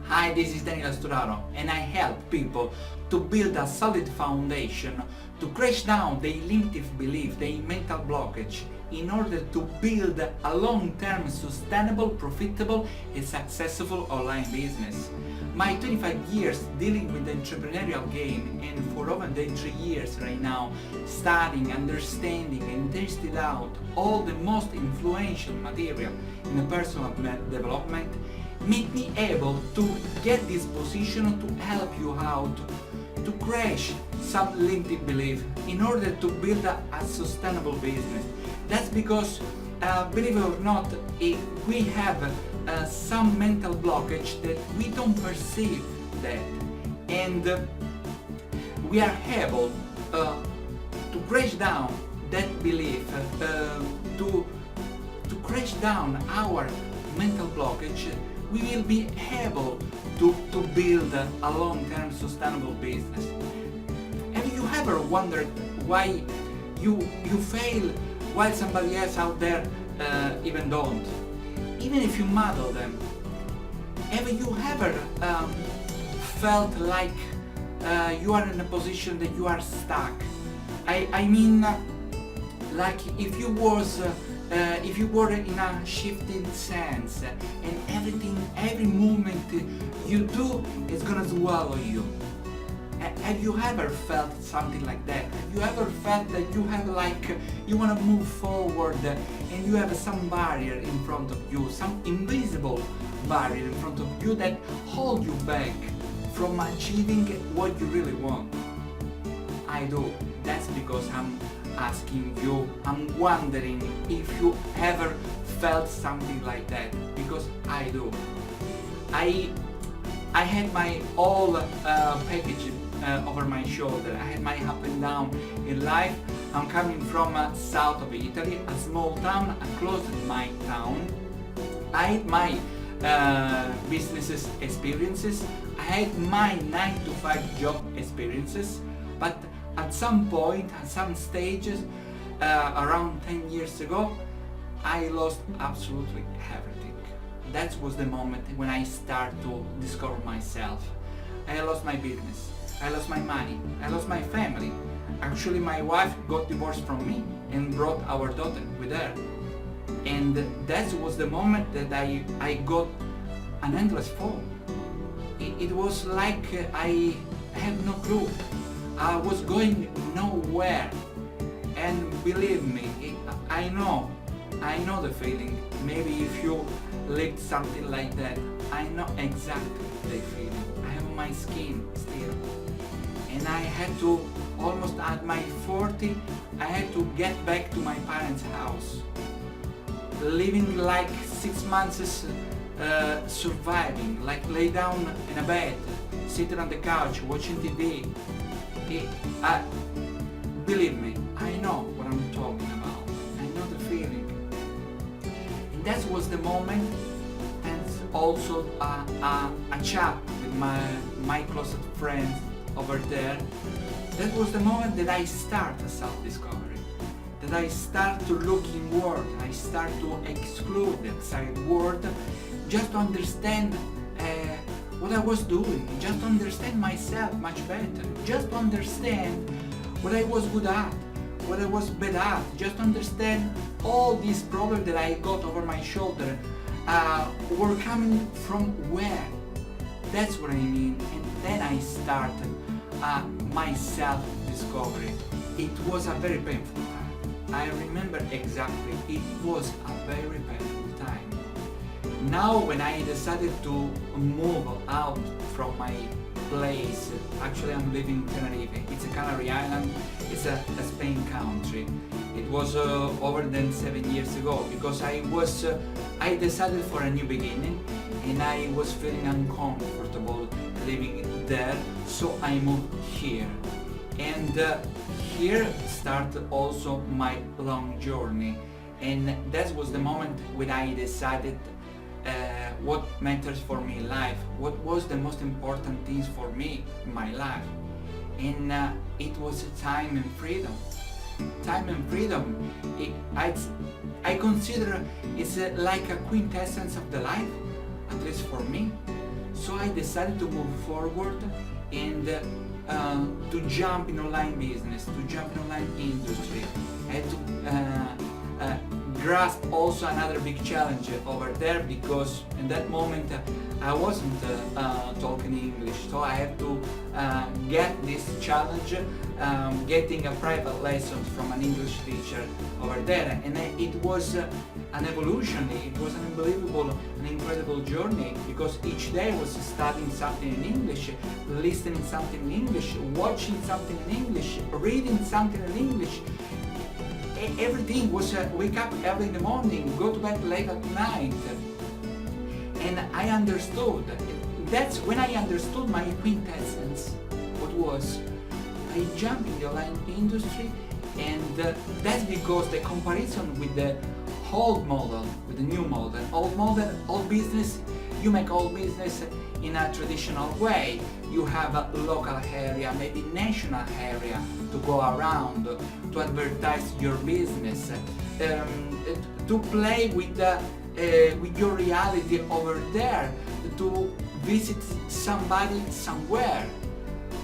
Hi, this is Daniele Sturaro and I help people to build a solid foundation to crash down their limiting belief, their mental blockage, in order to build a long-term sustainable, profitable and successful online business. My 25 years dealing with the entrepreneurial game, and for over 3 years right now studying, understanding and testing out all the most influential material in the personal development, made me able to get this position to help you out to crash some limiting belief in order to build a sustainable business. That's because, believe it or not, we have some mental blockage that we don't perceive that, and we are able to crash down that belief, to crash down our mental blockage. We will be able to build a long-term sustainable business. Have you ever wondered why you fail while somebody else out there even don't? Even if you model them. Have you ever felt like you are in a position that you are stuck? I mean, like if you were in a shifting sense and every movement you do is gonna swallow you. Have you ever felt something like that? Have you ever felt that you have you want to move forward and you have some barrier in front of you, some invisible barrier in front of you that hold you back from achieving what you really want? I do. That's because I'm asking you, I'm wondering if you ever felt something like that, because I do. I had my all package over my shoulder. I had my up and down in life. I'm coming from south of Italy, a small town, close to my town. I had my businesses experiences. I had my 9-to-5 job experiences, but at some point, at some stages, around 10 years ago, I lost absolutely everything. That was the moment when I started to discover myself. I lost my business, I lost my money, I lost my family. Actually, my wife got divorced from me and brought our daughter with her. And that was the moment that I got an endless fall. It was like I had no clue. I was going nowhere, and believe me, I know the feeling. Maybe if you lived something like that, I know exactly the feeling. I have my skin still, and I had to, almost at my 40, I had to get back to my parents' house, living like 6 months, surviving, like lay down in a bed, sitting on the couch, watching TV. Believe me, I know what I'm talking about. I know the feeling. And that was the moment, and also a chat with my closest friends over there. That was the moment that I start a self-discovery. That I start to look inward. I start to exclude the outside world, just to understand what I was doing, just to understand myself much better, just to understand what I was good at, what I was bad at, just to understand all these problems that I got over my shoulder were coming from where. That's what I mean. And then I started my self-discovery. It was a very painful time. I remember exactly, it was a very painful time. Now when I decided to move out from my place, actually I'm living in Tenerife, it's a Canary Island, it's a Spain country. It was over than 7 years ago, because I decided for a new beginning and I was feeling uncomfortable living there, so I moved here. And here started also my long journey, and that was the moment when I decided what matters for me in life, what was the most important things for me in my life. And it was time and freedom. Time and freedom, I consider it's like a quintessence of the life, at least for me. So I decided to move forward and to jump in online business, to jump in online industry. I had to grasp also another big challenge over there, because in that moment I wasn't talking English, so I had to get this challenge, getting a private lesson from an English teacher over there, and it was an evolution. It was an unbelievable, an incredible journey, because each day I was studying something in English, listening something in English, watching something in English, reading something in English. Everything was wake up early in the morning, go to bed late at night, and I understood. That's when I understood my quintessence. What was? I jumped in the online industry, and that's because the comparison with the old model, with the new model, old business, you make old business in a traditional way. You have a local area, maybe national area to go around, to advertise your business, to play with your reality over there, to visit somebody somewhere.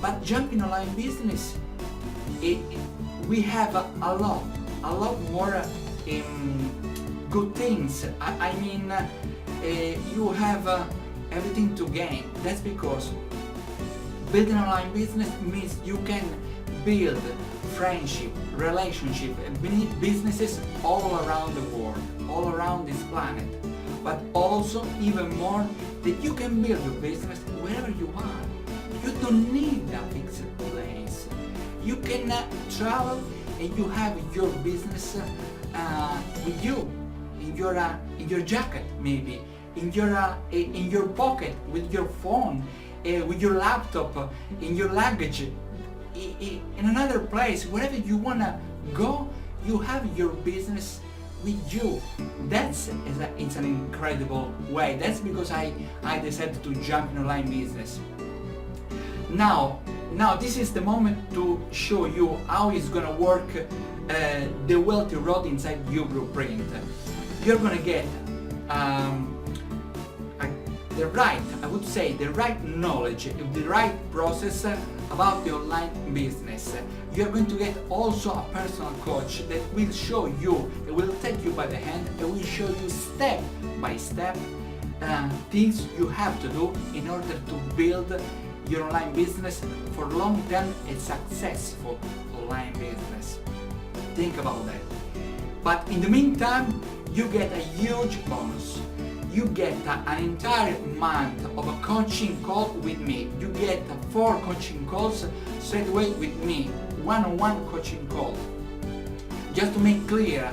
But jumping online business, we have a lot more good things. I mean, you have everything to gain. That's because building an online business means you can build friendship, relationship, and businesses all around the world, all around this planet. But also, even more, that you can build your business wherever you are. You don't need a fixed place. You can travel, and you have your business with you, in your jacket, maybe, in your pocket, with your phone, with your laptop, in your luggage, in another place, wherever you wanna go, you have your business with you. It's an incredible way. That's because I decided to jump in online business. Now this is the moment to show you how it's gonna work the Wealthy Road inside You Blueprint. You're gonna get the right knowledge, the right process about the online business. You're going to get also a personal coach that will show you, will take you by the hand, and will show you step by step things you have to do in order to build your online business for long-term and successful online business. Think about that. But in the meantime, you get a huge bonus. You get an entire month of a coaching call with me. You get 4 coaching calls straight away with me, one-on-one coaching call. Just to make clear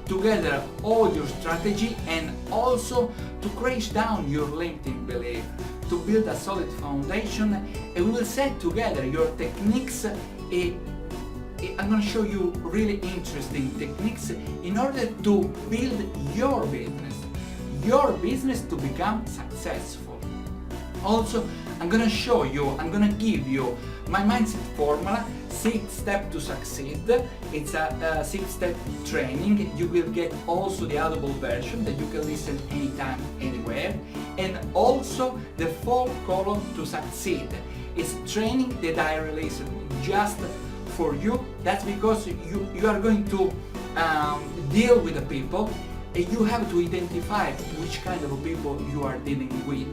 together all your strategy, and also to crash down your limiting belief, to build a solid foundation, and we will set together your techniques. I'm going to show you really interesting techniques in order to build your business to become successful. Also, I'm going to give you my mindset formula, 6 steps to succeed. It's a 6-step training. You will get also the audible version that you can listen anytime, anywhere. And also the 4 column to succeed. It's training that I released just for you. That's because you are going to deal with the people, and you have to identify which kind of people you are dealing with.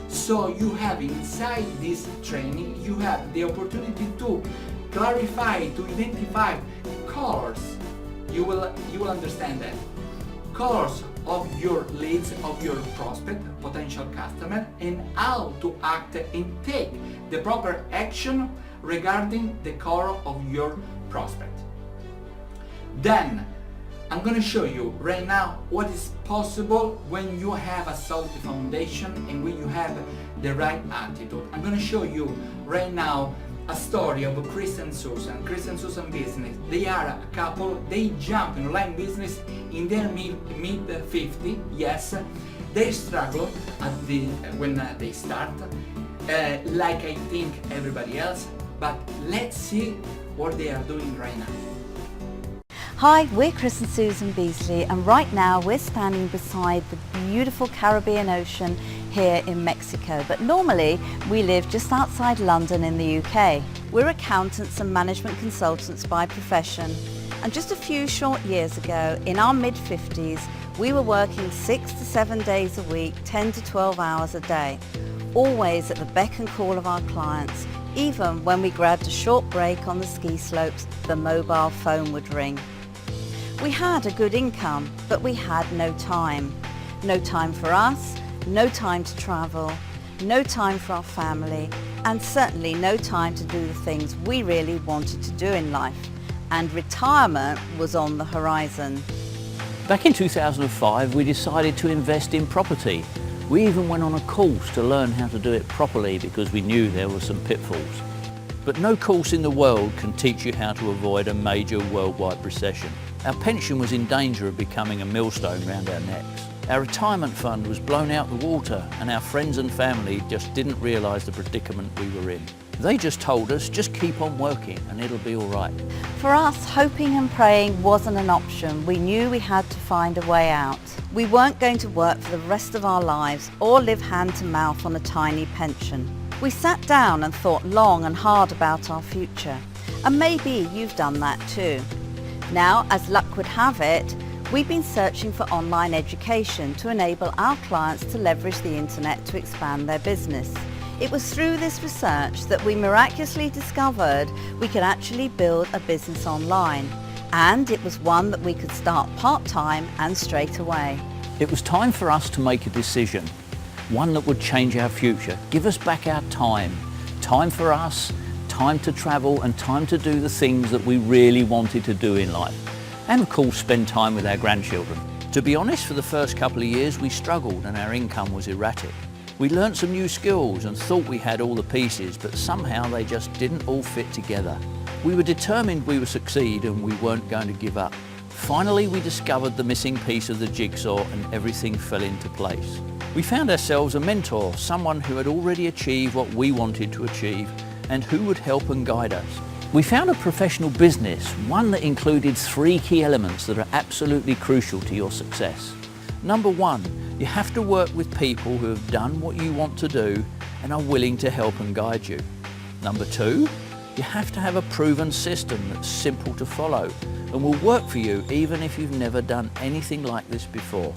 So you have inside this training, you have the opportunity to clarify, to identify colors. You will understand that. Colors of your leads, of your prospect, potential customer, and how to act and take the proper action regarding the color of your prospect. Then I'm going to show you right now what is possible when you have a solid foundation and when you have the right attitude. I'm going to show you right now a story of Chris and Susan business. They are a couple. They jump in online business in their mid 50. Yes, they struggle when they start, like I think everybody else. But let's see what they are doing right now. Hi, we're Chris and Susan Beasley, and right now we're standing beside the beautiful Caribbean Ocean here in Mexico, but normally we live just outside London in the UK. We're accountants and management consultants by profession, and just a few short years ago, in our mid-50s, we were working 6 to 7 days a week, 10 to 12 hours a day, always at the beck and call of our clients. Even when we grabbed a short break on the ski slopes, the mobile phone would ring. We had a good income, but we had no time. No time for us, no time to travel, no time for our family, and certainly no time to do the things we really wanted to do in life. And retirement was on the horizon. Back in 2005, we decided to invest in property. We even went on a course to learn how to do it properly because we knew there were some pitfalls. But no course in the world can teach you how to avoid a major worldwide recession. Our pension was in danger of becoming a millstone round our necks. Our retirement fund was blown out the water, and our friends and family just didn't realise the predicament we were in. They just told us, just keep on working and it'll be all right. For us, hoping and praying wasn't an option. We knew we had to find a way out. We weren't going to work for the rest of our lives or live hand to mouth on a tiny pension. We sat down and thought long and hard about our future. And maybe you've done that too. Now, as luck would have it, we've been searching for online education to enable our clients to leverage the internet to expand their business. It was through this research that we miraculously discovered we could actually build a business online, and it was one that we could start part-time and straight away. It was time for us to make a decision, one that would change our future, give us back our time. Time for us, time to travel, and time to do the things that we really wanted to do in life. And of course, spend time with our grandchildren. To be honest, for the first couple of years we struggled and our income was erratic. We learnt some new skills and thought we had all the pieces, but somehow they just didn't all fit together. We were determined we would succeed and we weren't going to give up. Finally, we discovered the missing piece of the jigsaw and everything fell into place. We found ourselves a mentor, someone who had already achieved what we wanted to achieve and who would help and guide us. We found a professional business, one that included 3 key elements that are absolutely crucial to your success. Number 1, you have to work with people who have done what you want to do and are willing to help and guide you. Number 2, you have to have a proven system that's simple to follow and will work for you even if you've never done anything like this before.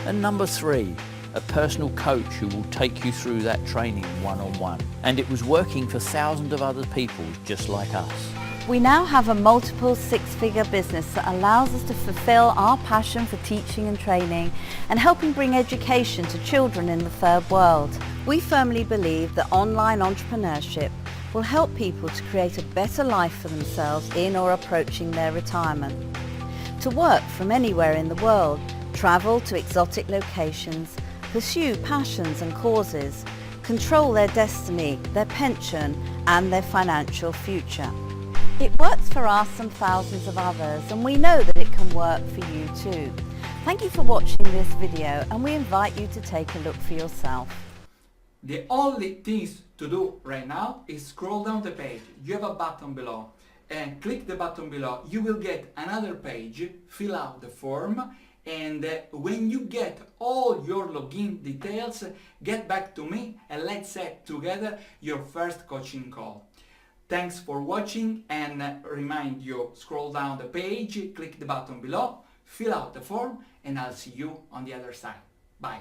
And number 3, a personal coach who will take you through that training one-on-one. And it was working for thousands of other people just like us. We now have a multiple 6-figure business that allows us to fulfill our passion for teaching and training and helping bring education to children in the third world. We firmly believe that online entrepreneurship will help people to create a better life for themselves in or approaching their retirement. To work from anywhere in the world, travel to exotic locations, pursue passions and causes, control their destiny, their pension and their financial future. It works for us and thousands of others, and we know that it can work for you too. Thank you for watching this video, and we invite you to take a look for yourself. The only things to do right now is scroll down the page. You have a button below and click the button below. You will get another page, fill out the form, and when you get all your login details, get back to me and let's set together your first coaching call. Thanks for watching, and remind you, scroll down the page, click the button below, fill out the form, and I'll see you on the other side. Bye.